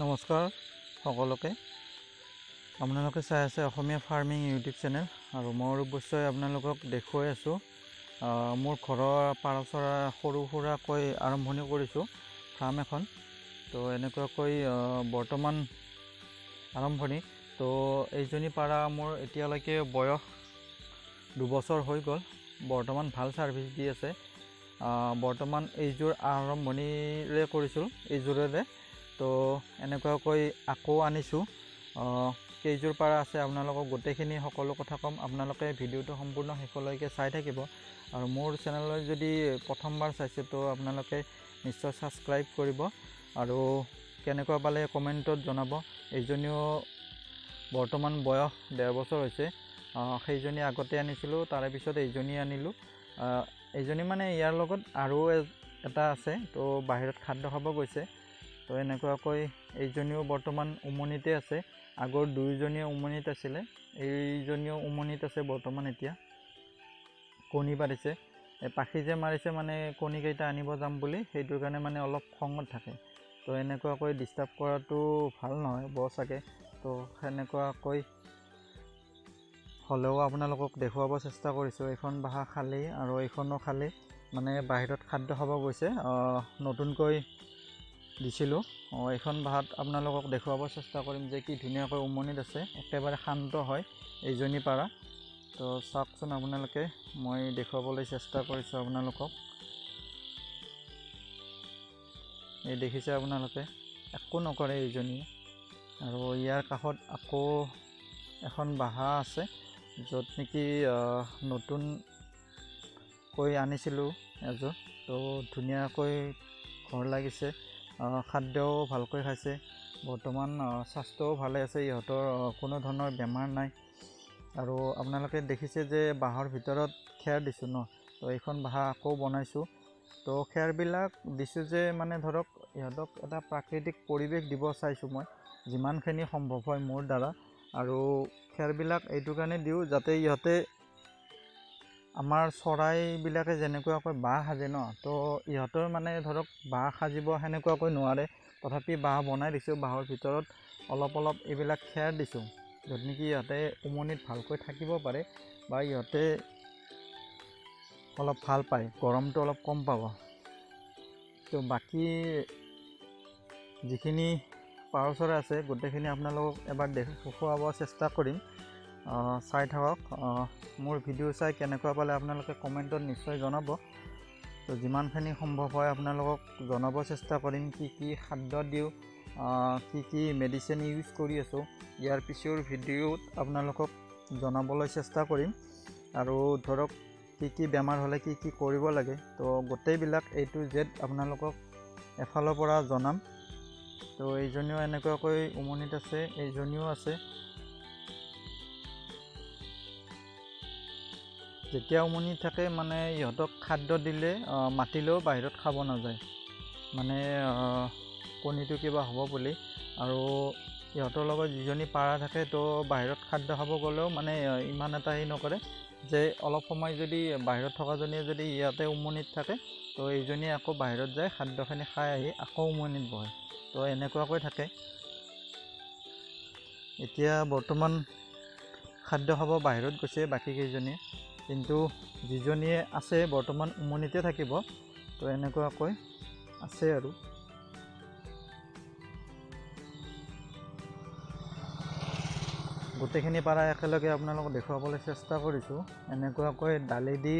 নমস্কাৰ সকলোকে। আপোনালোকে চাই আছে অসমীয়া ফাৰ্মিং ইউটিউব চেনেল আৰু মই অৱশ্যই আপোনালোকক দেখুৱাই আছোঁ মোৰ ঘৰৰ পাৰ চৰা সৰু সুৰাকৈ আৰম্ভণি কৰিছোঁ ফাৰ্ম এখন। তো এনেকুৱাকৈ বৰ্তমান আৰম্ভণি। তো এইজনী পাৰা মোৰ এতিয়ালৈকে বয়স 2 বছৰ হৈ গ'ল। বৰ্তমান ভাল ছাৰ্ভিচ দি আছে। বৰ্তমান এইযোৰ আৰম্ভণিৰে কৰিছোঁ এইযোৰেৰে। তো এনেকুৱাকৈ আকৌ আনিছোঁ। কেইযোৰ পাৰা আছে আপোনালোকক গোটেইখিনি সকলো কথা ক'ম। আপোনালোকে ভিডিঅ'টো সম্পূৰ্ণ শেষলৈকে চাই থাকিব। আৰু মোৰ চেনেললৈ যদি প্ৰথমবাৰ চাইছে তো আপোনালোকে নিশ্চয় ছাবস্ক্ৰাইব কৰিব আৰু কেনেকুৱা পালে কমেণ্টত জনাব। এইজনীও বৰ্তমান বয়স 1.5 বছৰ হৈছে। সেইজনী আগতে আনিছিলোঁ, তাৰে পিছত এইজনী আনিলোঁ। এইজনী মানে ইয়াৰ লগত আৰু এটা আছে, তো বাহিৰত খাদ্য খাব গৈছে। তো এনেকুৱাকৈ এইজনীও বৰ্তমান উমনিতে আছে। আগৰ দুইজনীয়ে উমনিত আছিলে, এইজনীও উমনিত আছে বৰ্তমান। এতিয়া কণী পাৰিছে। পাখি যে মাৰিছে মানে কণীকেইটা আনিব যাম বুলি, সেইটোৰ কাৰণে মানে অলপ খঙত থাকে। তো এনেকুৱাকৈ ডিষ্টাৰ্ব কৰাটো ভাল নহয় বৰ চাগে। তো সেনেকুৱাকৈ হ'লেও আপোনালোকক দেখুৱাব চেষ্টা কৰিছোঁ। এইখন বাহা খালী আৰু এইখনো খালী, মানে বাহিৰত খাদ্য খাব গৈছে। নতুনকৈ দিছিলোঁ। এইখন বাহাত আপোনালোকক দেখুৱাব চেষ্টা কৰিম যে কি ধুনীয়াকৈ উমনিত আছে। একেবাৰে শান্ত হয় এইজনী পাৰা। তো চাওকচোন আপোনালোকে, মই দেখুৱাবলৈ চেষ্টা কৰিছোঁ আপোনালোকক। এই দেখিছে আপোনালোকে, একো নকৰে এইজনীয়ে। আৰু ইয়াৰ কাষত আকৌ এখন বাহা আছে, য'ত নেকি নতুনকৈ আনিছিলোঁ এযোৰ। তো ধুনীয়াকৈ ঘৰ লাগিছে, খাদ্যও ভালকৈ খাইছে। বৰ্তমান স্বাস্থ্যও ভালে আছে, ইহঁতৰ কোনো ধৰণৰ বেমাৰ নাই। আৰু আপোনালোকে দেখিছে যে বাঁহৰ ভিতৰত খেৰ দিছোঁ ন। তো এইখন বাঁহ আকৌ বনাইছোঁ। তো খেৰবিলাক দিছোঁ যে মানে ধৰক ইহঁতক এটা প্ৰাকৃতিক পৰিৱেশ দিব চাইছোঁ মই, যিমানখিনি সম্ভৱ হয় মোৰ দ্বাৰা। আৰু খেৰবিলাক এইটো কাৰণে দিওঁ যাতে ইহঁতে আমাৰ চৰাইবিলাকে যেনেকুৱাকৈ বাঁহ সাজে ন, তো ইহঁতৰ মানে ধৰক বাঁহ সাজিব সেনেকুৱাকৈ নোৱাৰে। তথাপি বাঁহ বনাই দিছোঁ, বাঁহৰ ভিতৰত অলপ অলপ এইবিলাক খেৰ দিছোঁ, য'ত নেকি ইহঁতে উমনিত ভালকৈ থাকিব পাৰে বা ইহঁতে অলপ ভাল পায়, গৰমটো অলপ কম পাব। তো বাকী যিখিনি পাৰ চৰাই আছে গোটেইখিনি আপোনালোকক এবাৰ দেখুৱাব চেষ্টা কৰিম। চাই থাকক। মোৰ ভিডিঅ' চাই কেনেকুৱা পালে আপোনালোকে কমেণ্টত নিশ্চয় জনাব। তো যিমানখিনি সম্ভৱ হয় আপোনালোকক জনাব চেষ্টা কৰিম, কি কি খাদ্য দিওঁ, কি কি মেডিচিন ইউজ কৰি আছোঁ। ইয়াৰ পিছৰ ভিডিঅ'ত আপোনালোকক জনাবলৈ চেষ্টা কৰিম। আৰু ধৰক কি কি বেমাৰ হ'লে কি কি কৰিব লাগে, তো গোটেইবিলাক A to Z আপোনালোকক এফালৰ পৰা জনাম। তো এইজনীও এনেকুৱাকৈ উমনিত আছে, এইজনীও আছে। যেতিয়া উমনিত থাকে মানে ইহঁতক খাদ্য দিলে মাতিলেও বাহিৰত খাব নাযায়, মানে কণীটো কিবা হ'ব বুলি। আৰু ইহঁতৰ লগত যিজনী পাৰা থাকে তো বাহিৰত খাদ্য খাব গ'লেও মানে ইমান এটা হেৰি নকৰে, যে অলপ সময় যদি বাহিৰত থকাজনীয়ে যদি ইয়াতে উমনিত থাকে তো এইজনীয়ে আকৌ বাহিৰত যায় খাদ্যখিনি খাই আহি আকৌ উমনিত বহে। তো এনেকুৱাকৈ থাকে। এতিয়া বৰ্তমান খাদ্য খাব বাহিৰত গৈছে বাকীকেইজনীয়ে, কিন্তু যিজনীয়ে আছে বৰ্তমান উমনিতে থাকিব। তো এনেকুৱাকৈ আছে আৰু। গোটেইখিনি পাৰা একেলগে আপোনালোকক দেখুৱাবলৈ চেষ্টা কৰিছোঁ। এনেকুৱাকৈ দালি দি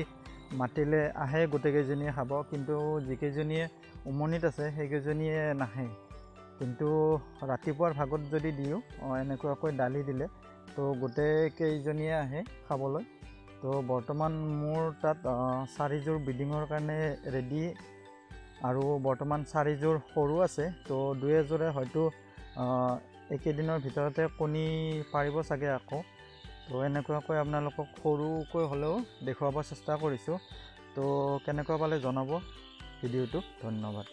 মাতিলে আহে গোটেইকেইজনীয়ে খাব, কিন্তু যিকেইজনীয়ে উমনিত আছে সেইকেইজনীয়ে নাহে। কিন্তু ৰাতিপুৱাৰ ভাগত যদি দিওঁ এনেকুৱাকৈ দালি দিলে তো গোটেইকেইজনীয়ে আহে খাবলৈ। তো বৰ্তমান মোৰ তাত 4যোৰ ব্ৰিডিঙৰ কাৰণে ৰেডি, আৰু বৰ্তমান 4যোৰ সৰু আছে। তো 2-এযোৰে হয়তো এইকেইদিনৰ ভিতৰতে কণী পাৰিব চাগে আকৌ। তো এনেকুৱাকৈ আপোনালোকক সৰুকৈ হ'লেও দেখুৱাব চেষ্টা কৰিছোঁ। তো কেনেকুৱা পালে জনাব ভিডিঅ'টো। ধন্যবাদ।